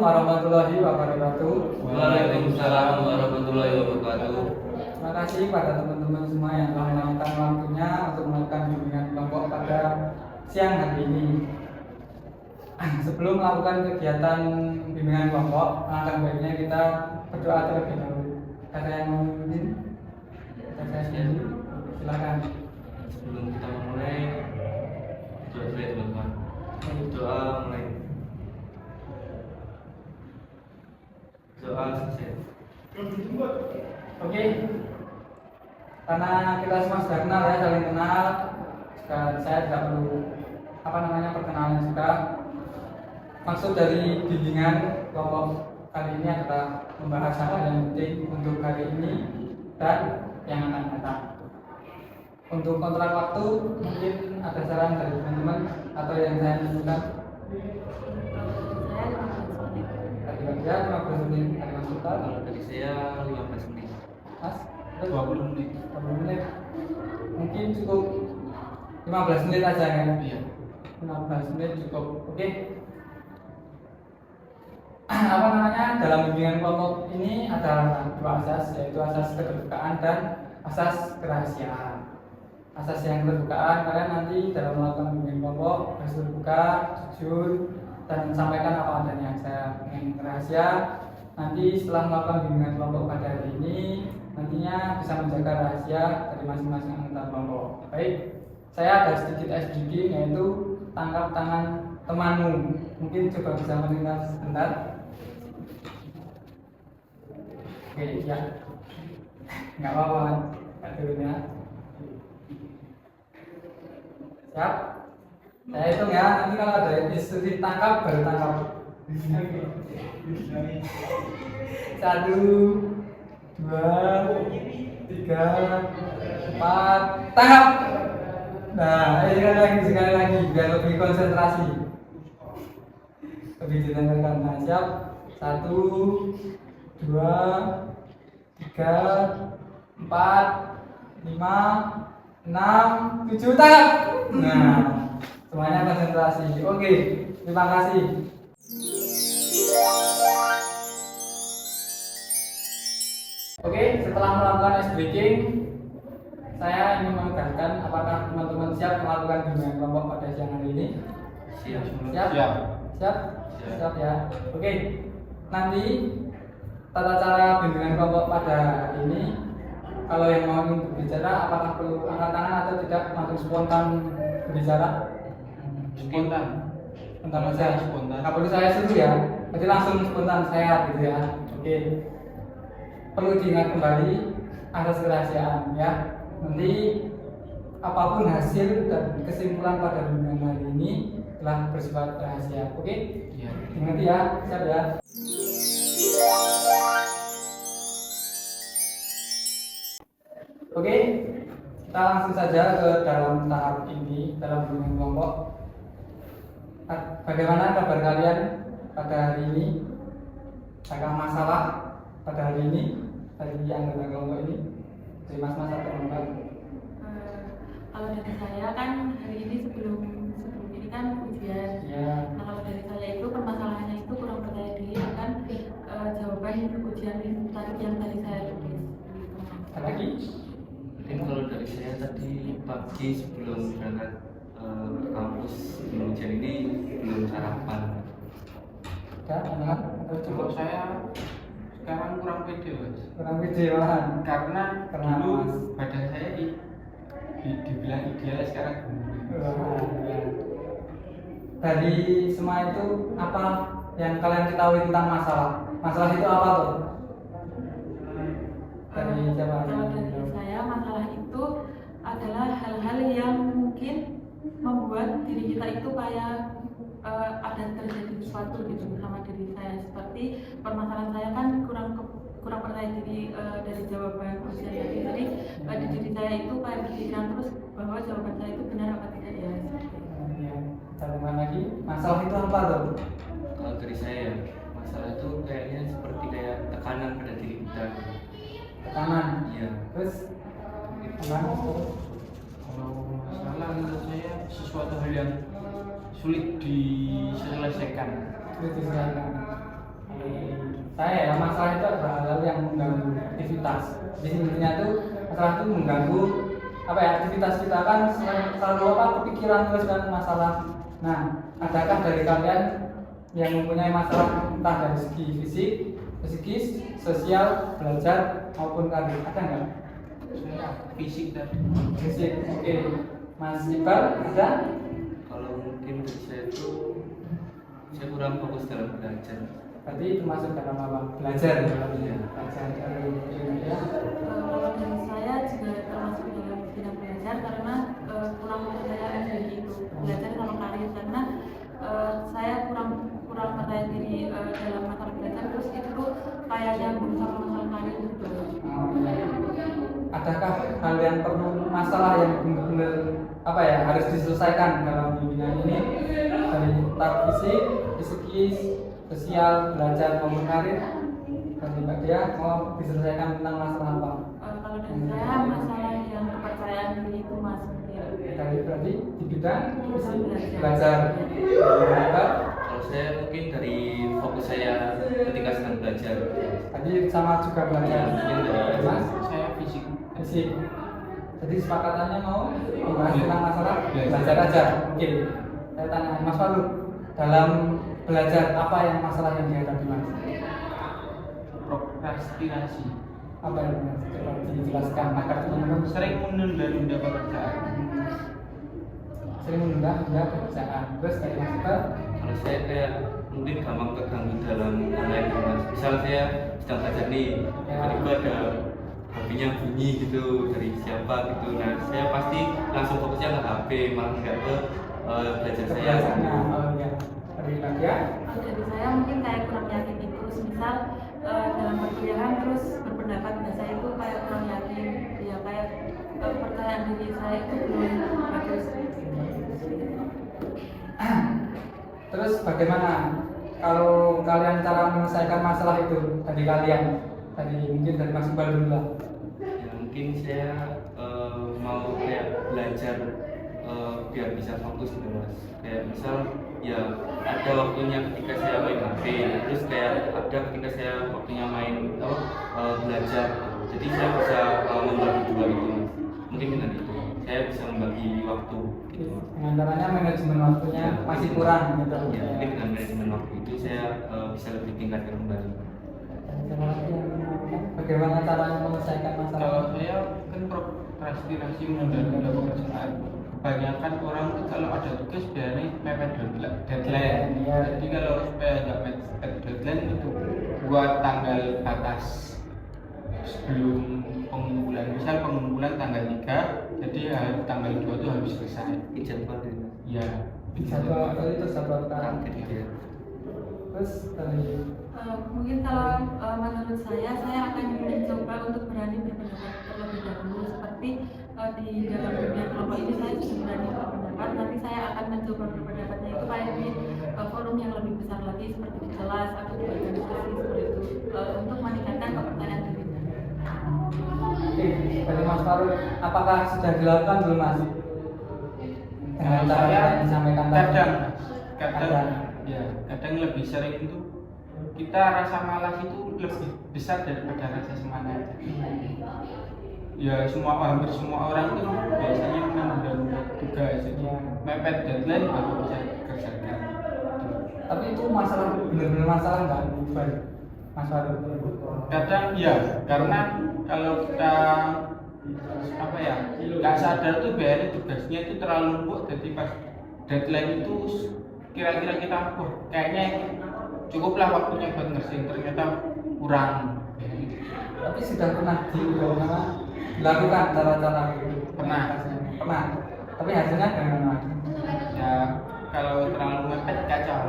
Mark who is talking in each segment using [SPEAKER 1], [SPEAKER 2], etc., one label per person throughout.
[SPEAKER 1] warahmatullahi wabarakatuh.
[SPEAKER 2] Waalaikumsalam warahmatullahi wabarakatuh.
[SPEAKER 1] Terima kasih pada teman-teman semua yang telah meluangkan waktunya untuk melakukan bimbingan kelompok pada siang hari ini. Sebelum melakukan kegiatan bimbingan kelompok, alangkah baiknya kita berdoa terlebih dahulu. Ada yang mau memimpin? Saya sendiri. Silakan.
[SPEAKER 2] Sebelum kita memulai, doa dulu ya teman-teman. Doa mulai. Doa selesai.
[SPEAKER 1] Oke. Karena kita semua sudah kenal ya, saling kenal. Saya tidak perlu perkenalan juga. Maksud dari bimbingan kelompok kali ini adalah membahas hal yang penting untuk hari ini dan yang akan datang. Untuk kontrak waktu mungkin ada saran dari teman-teman atau yang saya tentukan. Tadi kerja 15 menit ada masukan.
[SPEAKER 2] Kalau dari saya 15 menit.
[SPEAKER 1] Mas,
[SPEAKER 2] 20 menit.
[SPEAKER 1] 20 menit. Mungkin cukup 15 menit aja kan?
[SPEAKER 2] Iya.
[SPEAKER 1] 15 menit cukup. Oke. Dalam bimbingan kelompok ini ada dua asas, yaitu asas keterbukaan dan asas kerahasiaan. Asas yang keterbukaan, kalian nanti dalam melakukan bimbingan kelompok harus terbuka, jujur, dan sampaikan apa adanya. Saya ingin rahasia. Nanti setelah melakukan bimbingan kelompok pada hari ini, nantinya bisa menjaga rahasia dari masing-masing anggota kelompok. Baik, saya ada sedikit SDG, yaitu tangkap tangan temanmu. Mungkin coba bisa mendengar sebentar. Oke, ya, nggak apa-apa, nggak dulu ya. Siap? Saya hitung ya, nanti kalau ada instruksi tangkap, baru tangkap. 1, 2, 3, 4, tangkap. Nah, sekali lagi, biar lebih konsentrasi. Lebih didengarkan. Nah, siap? 1, 2, 3, 4, 5, 6, 7, tangkap. Nah, semuanya konsentrasi. Oke, terima kasih. Oke, setelah melakukan ice breaking, saya ingin menegaskan apakah teman-teman siap melakukan bimbingan kelompok pada siang hari ini?
[SPEAKER 2] Siap.
[SPEAKER 1] Siap?
[SPEAKER 2] Siap.
[SPEAKER 1] Siap? Siap ya. Oke, nanti tata cara bimbingan kelompok pada hari ini, kalau yang mau ingin berbicara, apakah perlu angkat tangan atau tidak, langsung spontan berbicara?
[SPEAKER 2] Spontan.
[SPEAKER 1] Spontan saja.
[SPEAKER 2] Spontan.
[SPEAKER 1] Nggak perlu saya suruh ya, berarti langsung spontan saya gitu ya. Oke. Perlu diingat kembali asas kerahasiaan ya. Nanti apapun hasil dan kesimpulan pada bimbingan hari ini telah bersifat rahasia. Oke?
[SPEAKER 2] Iya.
[SPEAKER 1] Ingat ya, siap ya. Oke, kita langsung saja ke dalam tahap ini, dalam bimbingan kelompok. Bagaimana kabar kalian pada hari ini? Adakah masalah pada hari ini? Dari anggota kelompok ini? Dari mas-mas atau mbak?
[SPEAKER 3] Kalau dari saya kan hari ini sebelum ini kan ujian.
[SPEAKER 1] Ya.
[SPEAKER 3] Nah, kalau dari saya itu permasalahannya itu kurang percaya diri akan jawaban ujian tadi yang tadi saya tulis.
[SPEAKER 1] Ada lagi?
[SPEAKER 2] Mungkin kalau dari saya tadi pagi sebelum berangkat ke kampus sebelum ujian ini belum sarapan.
[SPEAKER 1] Ada anak atau
[SPEAKER 4] Kalau
[SPEAKER 1] cukup?
[SPEAKER 4] saya sekarang kurang pede mas,
[SPEAKER 1] Kurang pede malahan.
[SPEAKER 4] karena
[SPEAKER 1] Karena
[SPEAKER 4] dulu
[SPEAKER 1] mas.
[SPEAKER 4] badan saya dibilang ideal, sekarang
[SPEAKER 1] Wah, ya. Dari semua itu apa yang kalian ketahui tentang masalah? Masalah itu apa tuh? Dari siapa?
[SPEAKER 3] Kalau dari saya masalah itu adalah hal-hal yang mungkin membuat diri kita itu kayak ada terjadi sesuatu gitu sama diri saya, seperti permasalahan saya kan kurang percaya diri dari jawaban ujian tadi. Jadi pada diri saya itu kayak berpikiran terus bahwa jawaban saya itu benar apa tidak ya.
[SPEAKER 1] Ya, catatan lagi. Masalah itu apa tuh?
[SPEAKER 2] Kalau dari saya, masalah itu kayaknya seperti kayak tekanan pada diri kita.
[SPEAKER 1] Tekanan.
[SPEAKER 2] Iya.
[SPEAKER 1] Terus apa?
[SPEAKER 4] kalau masalah menurut saya sesuatu hal yang sulit diselesaikan.
[SPEAKER 1] Sulit diselesaikan. saya ya, masalah itu adalah hal-hal yang mengganggu aktivitas. Di sini tuh masalah itu mengganggu apa ya, aktivitas kita kan selalu apa, kepikiran terus kan masalah. Nah, adakah dari kalian yang mempunyai masalah entah dari segi fisik, psikis, sosial, belajar maupun karir? Ada nggak?
[SPEAKER 4] Saya fisik dan
[SPEAKER 1] Fisik, oke. Mas Iqbal ada?
[SPEAKER 2] Kalau mungkin dari saya itu saya kurang fokus dalam belajar.
[SPEAKER 1] Berarti termasuk dalam apa? Belajar ya?
[SPEAKER 2] Iya.
[SPEAKER 1] Belajar ya.
[SPEAKER 3] Kalau dari saya juga termasuk dalam bidang belajar karena kurang kepercayaan diri itu belajar sama karir karena saya kurang percaya diri dalam masalah belajar terus itu kayaknya belum sama masalah karir gitu.
[SPEAKER 1] Oh, iya. Adakah hal yang perlu masalah yang benar-benar apa ya harus diselesaikan dalam bimbingan ini dari tahap fisik, psikis, sosial, belajar maupun karir? Dan Mbak Dia mau diselesaikan tentang masalah apa?
[SPEAKER 3] Kalau dari saya masalah yang kepercayaan diri itu masuk ya.
[SPEAKER 1] Dari berarti di bidang fisik,
[SPEAKER 3] Belajar.
[SPEAKER 1] belajar. Mbak,
[SPEAKER 2] Kalau saya mungkin dari fokus saya ketika sedang belajar.
[SPEAKER 1] tadi sama juga belajar. Mas,
[SPEAKER 4] saya fisik.
[SPEAKER 1] fisik. Jadi sepakatannya mau membahas tentang masalah belajar aja. Oke. Saya tanya Mas Falu, dalam belajar apa yang masalah yang dihadapi Mas?
[SPEAKER 4] Prokrastinasi.
[SPEAKER 1] Apa yang coba dijelaskan agar teman-teman
[SPEAKER 4] Sering menunda-nunda pekerjaan.
[SPEAKER 1] sering menunda pekerjaan. Terus dari Mas Iqbal,
[SPEAKER 2] Kalau saya kayak mungkin gampang terganggu dalam online mas. Misal saya sedang belajar nih, tiba-tiba ada HP-nya bunyi gitu dari siapa gitu. Nah saya pasti langsung fokusnya ke HP, malah nggak ke belajar saya.
[SPEAKER 1] kebiasaannya ya. Dari Mbak Dia,
[SPEAKER 3] Jadi saya mungkin kayak kurang yakin itu, misal dalam perkuliahan terus berpendapat dan saya itu kayak kurang yakin, ya kayak percayaan diri saya itu belum bagus.
[SPEAKER 1] terus bagaimana kalau kalian cara menyelesaikan masalah itu dari kalian? Tadi mungkin dari Mas Iqbal dulu lah.
[SPEAKER 2] Ya, mungkin saya mau kayak belajar biar bisa fokus gitu mas. Kayak misal ya ada waktunya ketika saya main HP, terus kayak ada ketika saya waktunya main belajar. Jadi saya bisa membagi dua itu mas. Mungkin dengan itu saya bisa membagi waktu. Gitu.
[SPEAKER 1] Dengan caranya manajemen waktunya masih kurang gitu.
[SPEAKER 2] Ya, mungkin dengan manajemen waktu itu saya bisa lebih tingkatkan kembali.
[SPEAKER 1] Bagaimana cara menyelesaikan masalah?
[SPEAKER 4] Kalau saya kan prokrastinasi menunda-nunda pekerjaan. Kebanyakan orang tuh kalau ada tugas biasanya mepet deadline.
[SPEAKER 1] Iya.
[SPEAKER 4] Jadi kalau supaya nggak mepet deadline itu buat tanggal batas sebelum pengumpulan. Misal pengumpulan tanggal 3, jadi tanggal 2 itu harus selesai.
[SPEAKER 2] Jadwal itu.
[SPEAKER 4] Iya.
[SPEAKER 1] Satu itu satu sekarang.
[SPEAKER 2] Target ya.
[SPEAKER 1] Terus dari
[SPEAKER 3] Mungkin kalau menurut saya akan mencoba untuk berani berpendapat terlebih dahulu seperti di dalam dunia kelompok ini saya sudah berani berpendapat, nanti saya akan mencoba berpendapatnya itu kayak di forum yang lebih besar lagi seperti di kelas atau di organisasi seperti itu untuk meningkatkan kepercayaan diri.
[SPEAKER 1] Oke, dari Mas Faru, apakah sudah dilakukan belum Mas? Dengan cara yang disampaikan tadi.
[SPEAKER 4] kadang ya kadang lebih sering itu kita rasa malas itu lebih besar daripada rasa semangat. Ya hampir semua orang itu biasanya menunda tugas, jadi mepet deadline baru bisa dikerjakan.
[SPEAKER 1] Tapi itu masalah, benar-benar masalah nggak Mas Faru?
[SPEAKER 4] Kadang ya, karena kalau kita nggak sadar tuh biasanya tugasnya itu terlalu numpuk, jadi pas deadline itu kira-kira kita kayaknya cukuplah waktunya buat ngerjain, ternyata kurang.
[SPEAKER 1] Tapi sudah pernah dilakukan cara-cara itu?
[SPEAKER 4] Pernah.
[SPEAKER 1] Tapi hasilnya bagaimana?
[SPEAKER 4] Ya kalau terlalu mepet kacau.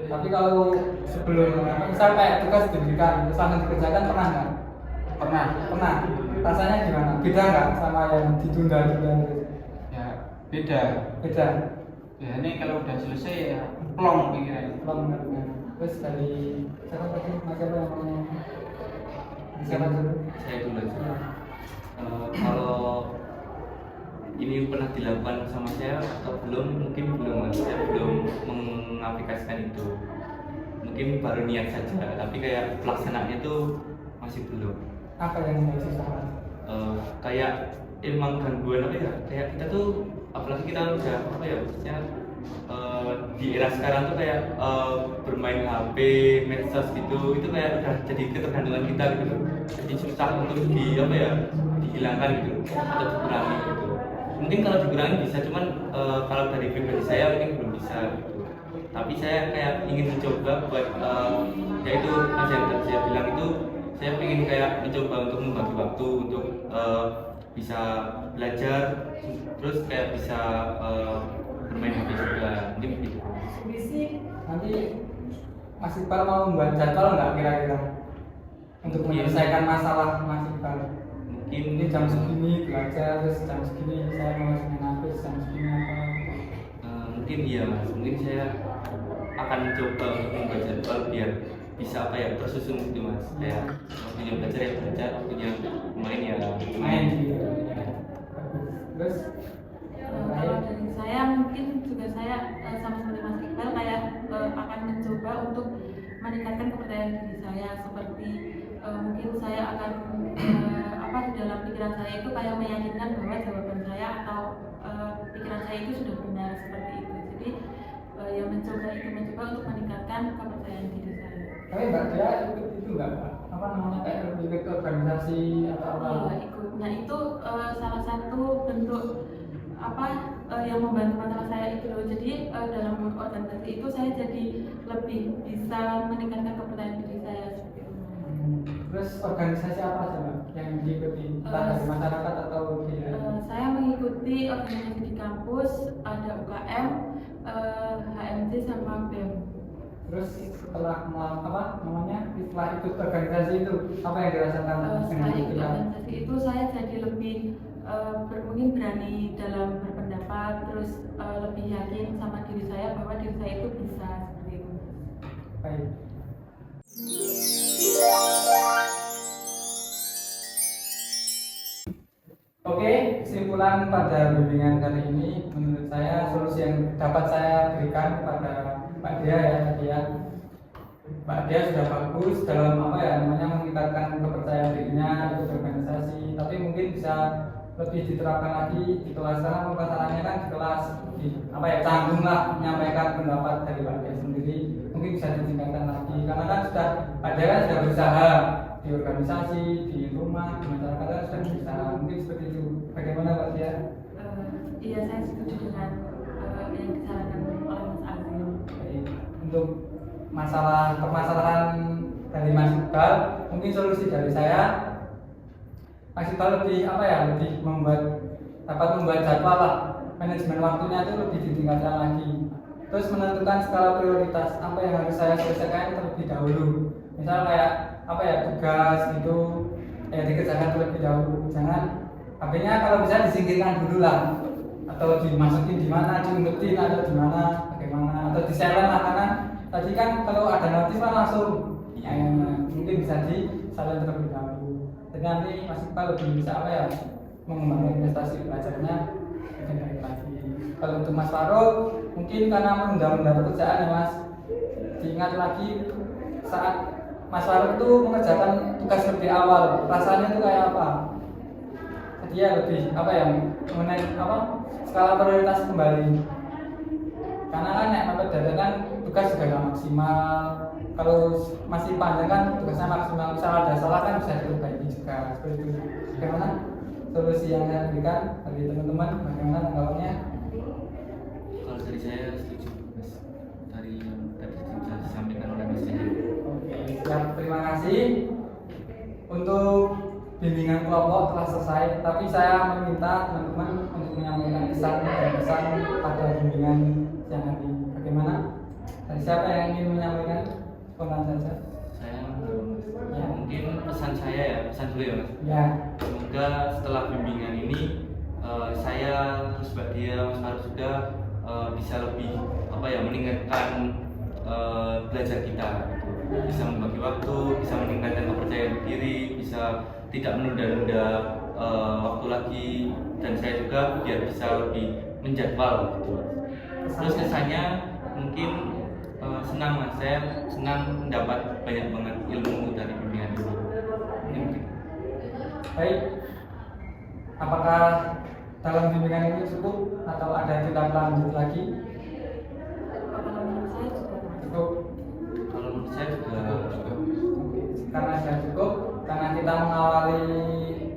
[SPEAKER 1] Tapi kalau sebelum misal kayak tugas diberikan terus langsung dikerjakan pernah nggak?
[SPEAKER 4] Pernah.
[SPEAKER 1] Rasanya gimana? Beda nggak sama yang ditunda-tunda terus?
[SPEAKER 4] Ya beda. Ya ini kalau udah selesai ya plong pikirannya.
[SPEAKER 1] Terus dari siapa tadi? Mas siapa yang mau? Siapa dulu?
[SPEAKER 2] Saya dulu aja. Kalau ini pernah dilakukan sama saya atau belum, mungkin belum mas. Saya belum mengaplikasikan itu. mungkin baru niat saja, tapi kayak pelaksanaannya tuh masih belum.
[SPEAKER 1] Apa yang susah?
[SPEAKER 2] Kayak emang gangguan apa ya, kayak kita tuh apalagi kita udah apa ya, maksudnya di era sekarang tuh kayak bermain HP, medsos gitu, itu kayak udah jadi ketergantungan kita gitu loh. Jadi susah untuk apa ya, dihilangkan gitu atau dikurangi gitu. Mungkin kalau dikurangi bisa, cuman kalau dari pribadi saya mungkin belum bisa gitu. Tapi saya kayak ingin mencoba buat yaitu mas yang tadi saya bilang itu, saya ingin kayak mencoba untuk membagi waktu untuk bisa belajar, terus kayak bisa bermain HP juga, mungkin begitu.
[SPEAKER 1] Nanti Mas Iqbal mau membuat jadwal nggak kira-kira untuk menyelesaikan masalah Mas Iqbal?
[SPEAKER 2] Mungkin
[SPEAKER 1] Ini jam segini belajar, terus jam segini saya mau main HP, jam segini apa?
[SPEAKER 2] mungkin iya mas, mungkin saya akan mencoba untuk membuat jadwal biar bisa apa ya, tersusun gitu mas. Kayak waktunya belajar ya belajar, waktunya main ya
[SPEAKER 1] Main gitu. Terus
[SPEAKER 3] Kalau dari saya mungkin juga saya sama seperti Mas Iqbal kayak akan mencoba untuk meningkatkan kepercayaan diri saya, seperti mungkin saya akan apa di dalam pikiran saya itu kayak meyakinkan bahwa jawaban saya atau pikiran saya itu sudah benar, seperti itu. Jadi yang mencoba untuk meningkatkan kepercayaan diri saya.
[SPEAKER 1] tapi Mbak Dia ikut itu nggak Pak? Apa namanya, kayak ikut organisasi atau apa?
[SPEAKER 3] Iya, ikut. Nah itu salah satu bentuk apa yang membantu masalah saya itu loh. Jadi dalam organisasi itu saya jadi lebih bisa meningkatkan kepercayaan diri saya seperti itu.
[SPEAKER 1] Terus organisasi apa saja Mbak yang diikuti? Entah dari masyarakat atau tidak?
[SPEAKER 3] Saya mengikuti organisasi di kampus, ada UKM, HMJ sama BEM.
[SPEAKER 1] Terus setelah setelah ikut organisasi itu apa yang dirasakan dengan
[SPEAKER 3] Setelah ikut
[SPEAKER 1] kita?
[SPEAKER 3] organisasi itu saya jadi lebih mungkin berani dalam berpendapat, terus lebih yakin sama diri saya bahwa diri saya itu bisa, seperti itu.
[SPEAKER 1] Baik. Oke, kesimpulan pada bimbingan kali ini, menurut saya solusi yang dapat saya berikan kepada Pak Dia ya tadi ya. Pak Dia sudah bagus dalam meningkatkan kepercayaan dirinya ikut organisasi, tapi mungkin bisa lebih diterapkan lagi di kelas, karena masalahnya kan di kelas canggung lah menyampaikan pendapat dari Pak Dia sendiri, mungkin bisa ditingkatkan lagi karena kan Pak Dia kan sudah berusaha di organisasi, di rumah, di masyarakat kan sudah berusaha, mungkin seperti itu. Bagaimana Pak Dia?
[SPEAKER 3] Iya, saya setuju dengan yang disarankan oleh Mas Azil.
[SPEAKER 1] Untuk permasalahan dari Mas Iqbal, mungkin solusi dari saya, Mas Iqbal lebih dapat membuat jadwal lah, manajemen waktunya itu lebih ditingkatkan lagi. Terus menentukan skala prioritas apa yang harus saya selesaikan terlebih dahulu. Misal kayak tugas gitu, dikerjakan terlebih dahulu. Jangan HP-nya kalau bisa disingkirkan dulu lah, atau dimasukin di mana, diumpetin atau di mana, bagaimana, atau di silent lah, karena tadi kan kalau ada notif kan langsung mungkin bisa di silent terlebih dahulu. Jadi nanti Mas Iqbal lebih bisa mengembangkan investasi belajarnya lebih baik lagi. Kalau untuk Mas Faruk, mungkin karena menunda-nunda pekerjaan ya Mas, diingat lagi saat Mas Faruk itu mengerjakan tugas lebih awal, rasanya itu kayak apa? Jadi ya lebih mengenai skala prioritas kembali. Karena kan mepet data kan tugas juga nggak maksimal. Kalau masih panjang kan tugasnya maksimal. Misal ada salah kan bisa diperbaiki juga. Seperti itu. Bagaimana solusi yang saya berikan dari teman-teman? Bagaimana tanggapannya?
[SPEAKER 2] Kalau dari saya setuju mas, dari yang tadi sudah disampaikan oleh Mas Edi.
[SPEAKER 1] Oke, siap. Terima kasih. Untuk bimbingan kelompok telah selesai, tapi saya meminta teman-teman untuk menyampaikan kesan dan pesan pada bimbingan siang hari. Bagaimana? Dan siapa yang ingin menyampaikan? Spontan saja.
[SPEAKER 2] Saya dulu mas.
[SPEAKER 1] Ya.
[SPEAKER 2] Mungkin pesan saya ya, pesan dulu ya mas.
[SPEAKER 1] Ya.
[SPEAKER 2] Semoga setelah bimbingan ini saya terus Mbak Dia, Mas Faruk sudah bisa lebih meningkatkan belajar kita gitu. Bisa membagi waktu, bisa meningkatkan kepercayaan diri, bisa tidak menunda-nunda waktu lagi, dan saya juga biar bisa lebih menjadwal gitu. Terus kesannya mungkin senang mas, saya senang mendapat banyak banget ilmu dari bimbingan ini. Ini.
[SPEAKER 1] Baik, apakah dalam bimbingan ini cukup atau ada tindak lanjut lagi?
[SPEAKER 3] Kalau menurut saya cukup, Mas.
[SPEAKER 1] Cukup.
[SPEAKER 2] Kalau menurut saya juga
[SPEAKER 1] Karena sudah cukup, karena kita mengawali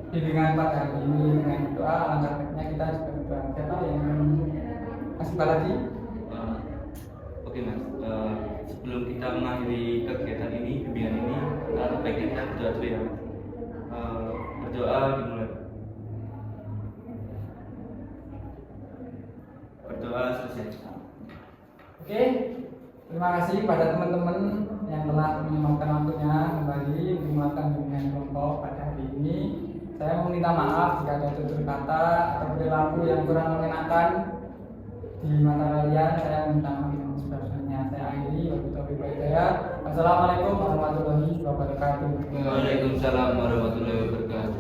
[SPEAKER 1] bimbingan pada hari ini dengan doa, alangkah baiknya kita juga berdoa. Siapa yang masih lagi?
[SPEAKER 2] oke mas. Sebelum kita mengakhiri kegiatan ini, bimbingan ini, alangkah baiknya kita berdoa dulu ya mas. Berdoa dimulai. Berdoa selesai.
[SPEAKER 1] Oke, terima kasih pada teman-teman yang telah menyempatkan waktunya kembali untuk melakukan bimbingan kelompok pada hari ini. Saya meminta maaf jika ada tutur kata atau perilaku yang kurang mengenakan di mata kalian. Saya minta maaf yang sebesar-besarnya. Saya akhiri. Wassalamualaikum warahmatullahi wabarakatuh.
[SPEAKER 2] Waalaikumsalam warahmatullahi wabarakatuh.